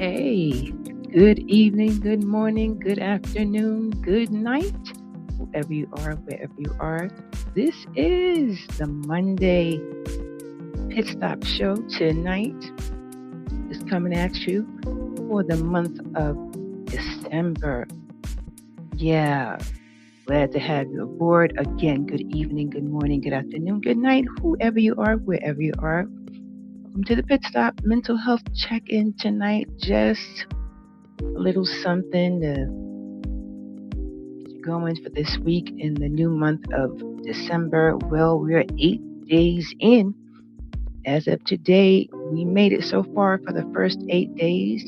Hey, good evening, good morning, good afternoon, good night, whoever you are, wherever you are. This is the Monday Pit Stop Show tonight. Is coming at you for the month of December. Yeah, glad to have you aboard. Again, good evening, good morning, good afternoon, good night, whoever you are, wherever you are. Welcome to the Pit Stop Mental Health Check In tonight. Just a little something to going for this week in the new month of December. Well, we're 8 days in. As of today, we made it so far for the first 8 days.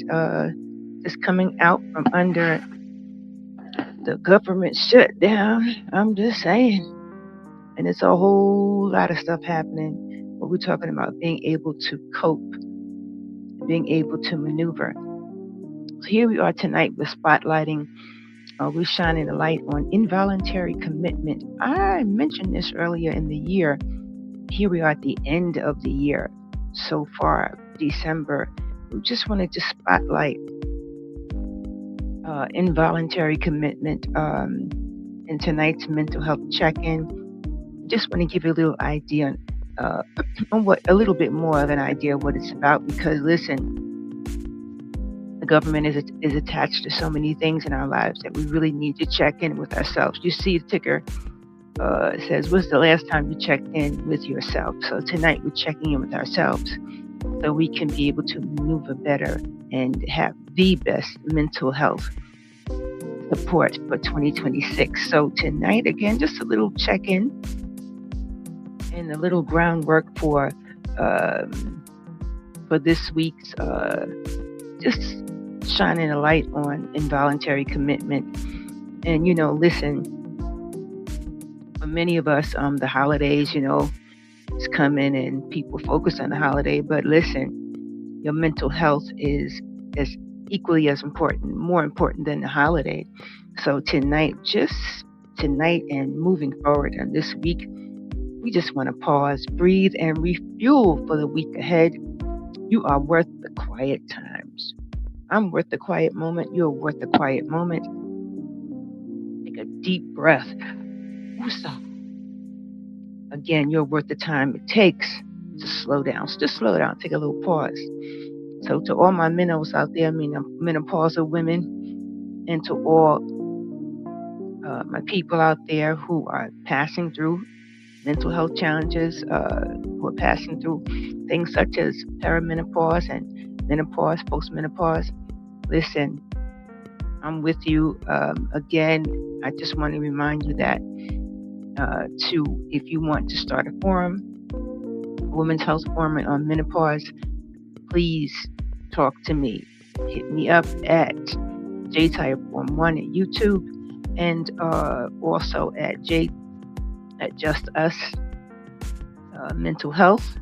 Just coming out from under the government shutdown. I'm just saying. And it's a whole lot of stuff happening. But we're talking about being able to cope, being able to maneuver. So here we are tonight with spotlighting. We're shining a light on involuntary commitment. I mentioned this earlier in the year. Here we are at the end of the year. So far, December. We just wanted to spotlight involuntary commitment in tonight's mental health check-in. Just want to give you a little idea on what, a little bit more of an idea of what it's about. Because listen, the government is attached to so many things in our lives that we really need to check in with ourselves. You see the ticker says, when's the last time you checked in with yourself? So tonight we're checking in with ourselves so we can be able to maneuver better and have the best mental health support for 2026. So tonight, again, just a little check-in and a little groundwork for this week's just shining a light on involuntary commitment. And, listen, for many of us, the holidays, is coming and people focus on the holiday. But listen, your mental health is as equally as important, more important than the holiday. So tonight and moving forward on this week, we just want to pause, breathe, and refuel for the week ahead. You are worth the quiet times. I'm worth the quiet moment. You're worth the quiet moment. Take a deep breath. Woosah. Again, you're worth the time it takes to slow down. So just slow down. Take a little pause. So to all my minnows out there, menopausal women, and to all my people out there who are passing through mental health challenges, who are passing through things such as perimenopause and menopause, postmenopause. Listen, I'm with you. Again, I just want to remind you that if you want to start a forum, Women's Health Forum on menopause, please talk to me. Hit me up at JTireForum1 at YouTube, and also at Just Us Mental Health.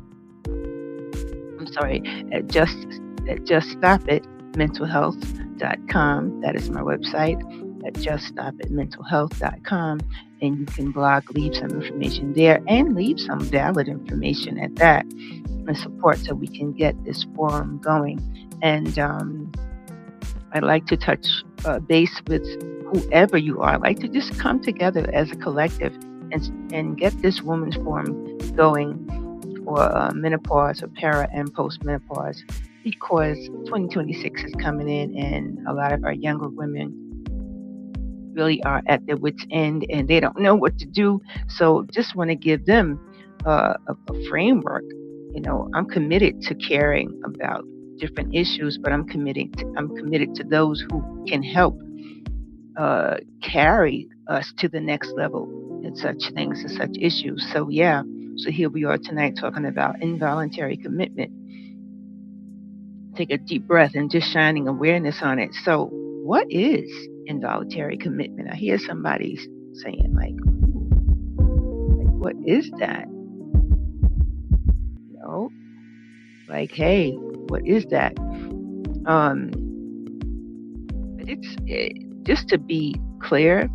I'm sorry, at Just Stop It mentalhealth.com. That is my website, at juststopitmentalhealth.com. And you can blog, leave some information there, and leave some valid information at that, and support so we can get this forum going. And I'd like to touch base with whoever you are. I'd like to just come together as a collective and get this women's forum going for menopause, or para and postmenopause, because 2026 is coming in, and a lot of our younger women really are at their wits' end and they don't know what to do. So just want to give them a framework. I'm committed to caring about different issues, but I'm committed to those who can help carry us to the next level in such things and such issues. So here we are tonight talking about involuntary commitment. Take a deep breath and just shining awareness on it. So what is involuntary commitment? I hear somebody saying like, what is that? Like, hey, what is that? Just to be clear,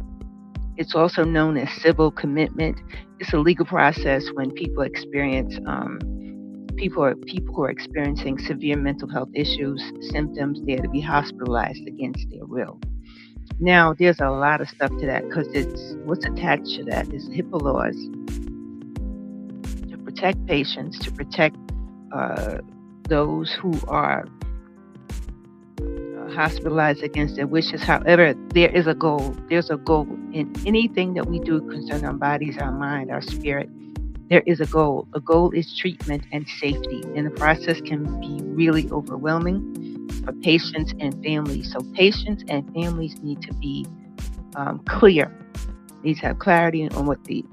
it's also known as civil commitment. It's a legal process when people experience people who are experiencing severe mental health issues, symptoms. They're to be hospitalized against their will. Now, there's a lot of stuff to that because it's what's attached to that is HIPAA laws to protect patients, to protect uh, those who are hospitalized against their wishes. However, there is a goal. There's a goal in anything that we do concerning our bodies, our mind, our spirit. There is a goal. The goal is treatment and safety, and the process can be really overwhelming for patients and families. So patients and families need to be clear. Need to have clarity on what the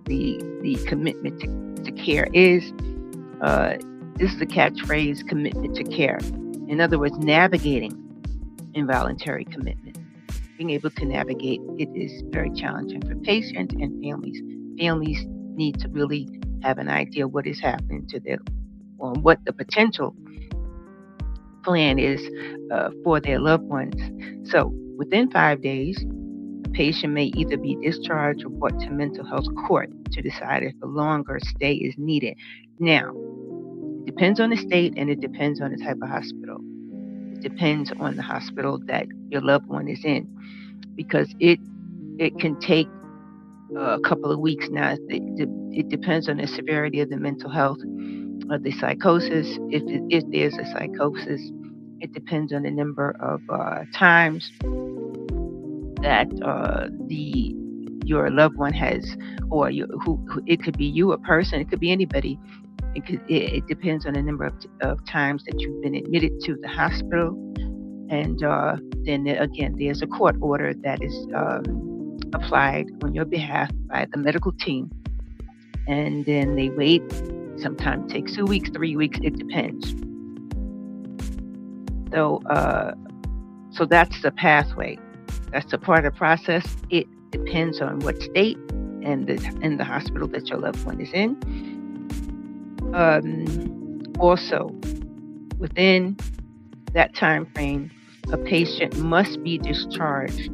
commitment to care is. Uh, this is the catchphrase: commitment to care. In other words, navigating involuntary commitment. Being able to navigate it is very challenging for patients and families. Families need to really have an idea what is happening to them, or what the potential plan is for their loved ones. So within 5 days, the patient may either be discharged or brought to mental health court to decide if a longer stay is needed. Now, it depends on the state and it depends on the type of hospital. It depends on the hospital that your loved one is in because it can take a couple of weeks. Now it depends on the severity of the mental health, of the psychosis. If there's a psychosis, it depends on the number of times that the your loved one has, or who it could be you, a person, it could be anybody. It depends on the number of times that you've been admitted to the hospital, and then again, there's a court order that is applied on your behalf by the medical team, and then they wait. Sometimes it takes 2 weeks, 3 weeks. It depends. So, so that's the pathway. That's a part of the process. It depends on what state and the hospital that your loved one is in. Also, within that time frame, a patient must be discharged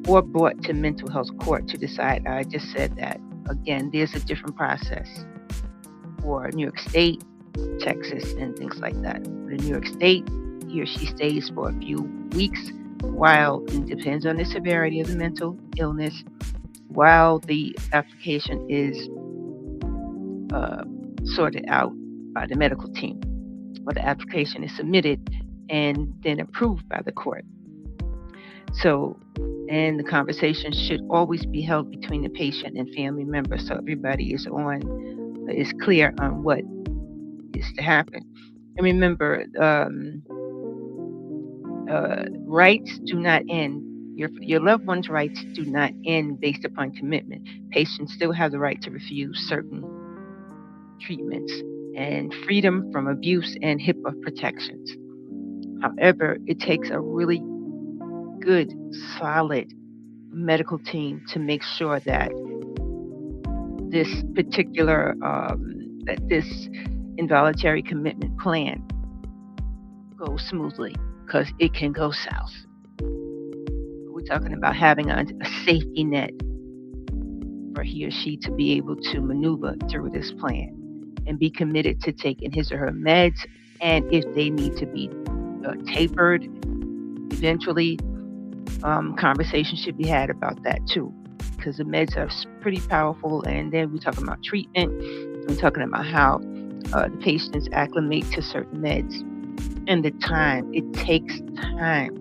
or brought to mental health court to decide. I just said that. Again, there's a different process for New York State, Texas, and things like that. In New York State, he or she stays for a few weeks while it depends on the severity of the mental illness, while the application is sorted out by the medical team, or the application is submitted and then approved by the court. So, and the conversation should always be held between the patient and family members, so everybody is clear on what is to happen. And remember, rights do not end. Your loved one's rights do not end based upon commitment. Patients still have the right to refuse certain treatments and freedom from abuse and HIPAA protections. However, it takes a really good, solid medical team to make sure that this particular that this involuntary commitment plan goes smoothly, because it can go south. We're talking about having a safety net for he or she to be able to maneuver through this plan and be committed to taking his or her meds, and if they need to be tapered eventually, conversation should be had about that too, because the meds are pretty powerful. And then we're talking about treatment. We're talking about how the patients acclimate to certain meds, and the time. It takes time.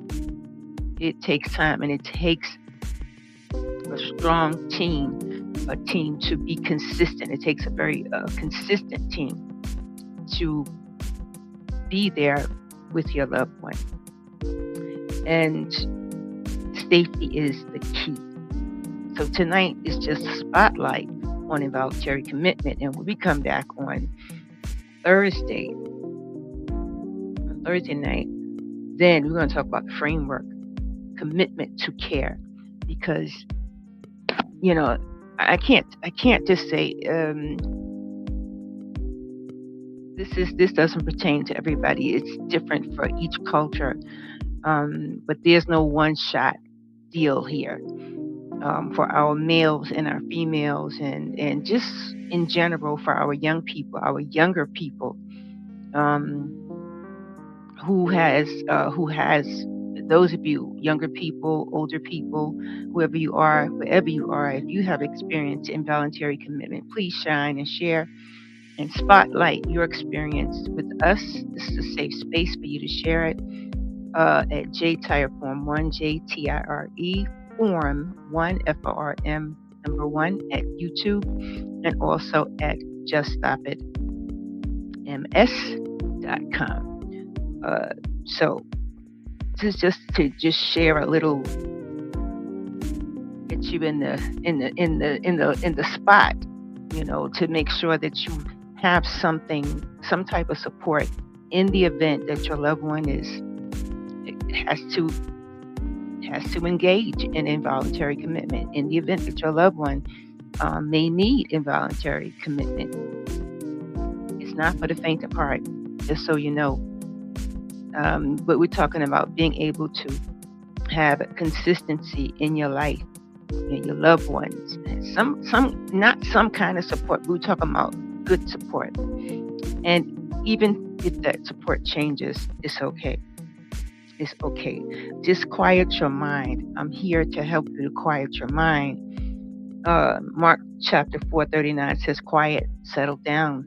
It takes time, and it takes a strong team, a team to be consistent. It takes a very consistent team to be there with your loved one. And safety is the key. So tonight is just a spotlight on involuntary commitment. And when we come back on Thursday night, then we're going to talk about the framework, commitment to care. Because, you know, I can't just say this doesn't pertain to everybody. It's different for each culture. But there's no one shot deal here. For our males and our females, and just in general for our young people, our younger people, um, who has those of you younger people, older people, whoever you are, wherever you are, if you have experienced involuntary commitment, please shine and share and spotlight your experience with us. This is a safe space for you to share it at J Tire Form 1, JTIRE Form 1, FORM number 1 at YouTube, and also at juststopitms.com. So this is just to just share a little, get you in the spot, to make sure that you have some type of support in the event that your loved one has to engage in involuntary commitment. In the event that your loved one may need involuntary commitment, it's not for the faint of heart. Just so you know, but we're talking about being able to have consistency in your life and your loved ones. And not some kind of support. We're talking about good support. And even if that support changes, it's okay. It's okay. Just quiet your mind. I'm here to help you to quiet your mind. Mark chapter 4:39 says, "Quiet, settle down."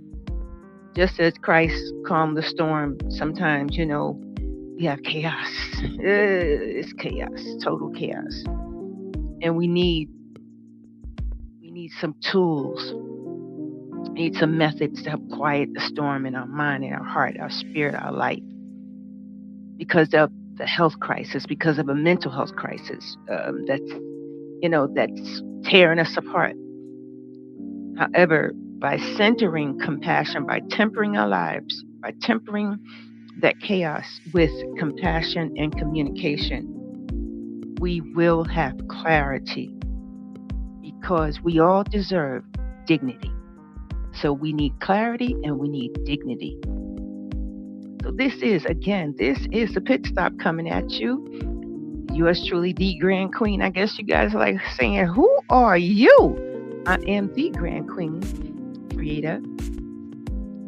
Just as Christ calmed the storm, sometimes we have chaos. It's chaos, total chaos, and we need some tools. We need some methods to help quiet the storm in our mind, in our heart, our spirit, our life, because of the health crisis, because of a mental health crisis that's tearing us apart. However, by centering compassion, by tempering our lives, by tempering that chaos with compassion and communication, we will have clarity, because we all deserve dignity. So we need clarity and we need dignity. So this is the pit stop coming at you. Yours truly, the Grand Queen. I guess you guys are like saying, "Who are you?" I am the Grand Queen, creator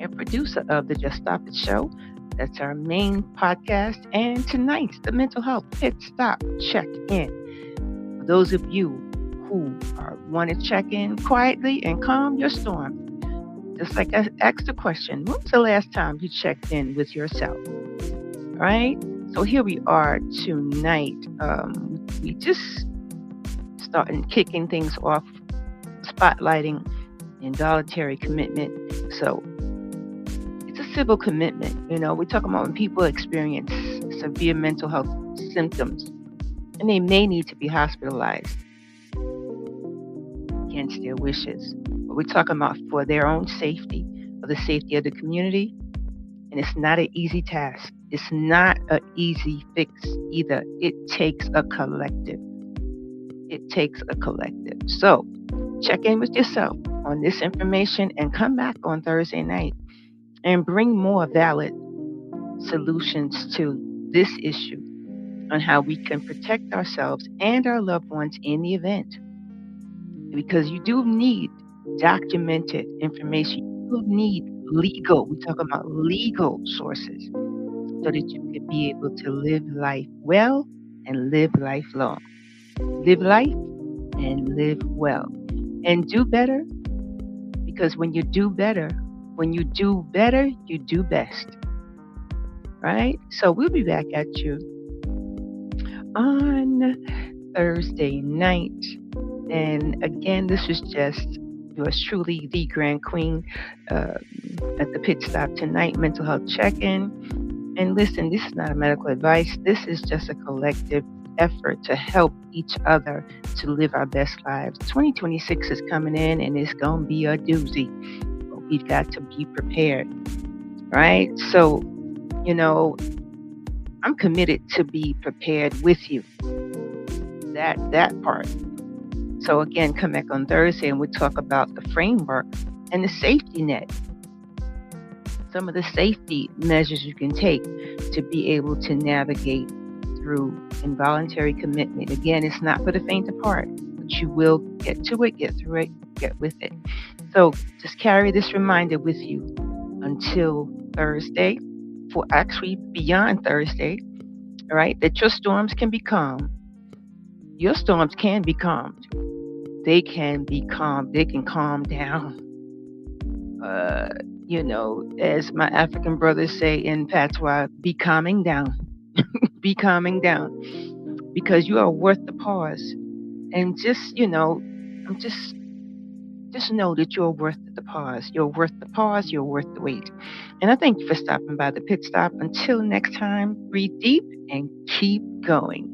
and producer of the Just Stop It show. That's our main podcast. And tonight's the Mental Health Pit Stop Check-In. For those of you who want to check in quietly and calm your storm, just like I asked the question, when was the last time you checked in with yourself? Right? So here we are tonight. We just starting kicking things off, spotlighting involuntary commitment. So it's a civil commitment. We're talking about when people experience severe mental health symptoms and they may need to be hospitalized against their wishes. But we're talking about for their own safety, for the safety of the community. And it's not an easy task. It's not an easy fix either. It takes a collective. So check in with yourself on this information and come back on Thursday night and bring more valid solutions to this issue on how we can protect ourselves and our loved ones in the event. Because you do need documented information. You need we're talking about legal sources, so that you can be able to live life well and live life long. Live life and live well. And do better, because when you do better, you do best. Right? So we'll be back at you on Thursday night. And again, this is just yours truly, the Grand Queen, at the pit stop tonight, mental health check-in. And listen, this is not a medical advice. This is just a collective effort to help each other to live our best lives. 2026 is coming in and it's going to be a doozy. But we've got to be prepared, right? So, I'm committed to be prepared with you. That part. So again, come back on Thursday and we'll talk about the framework and the safety net. Some of the safety measures you can take to be able to navigate through involuntary commitment. Again, it's not for the faint of heart, but you will get to it, get through it, get with it. So just carry this reminder with you until Thursday, for actually beyond Thursday, all right, that your storms can be calm. Your storms can be calmed. They can be calmed. They can calm down. Uh, as my African brothers say in patois, be calming down. Be calming down because you are worth the pause. And I'm just know that you're worth the pause. You're worth the pause. You're worth the wait. And I thank you for stopping by the pit stop. Until next time, breathe deep and keep going.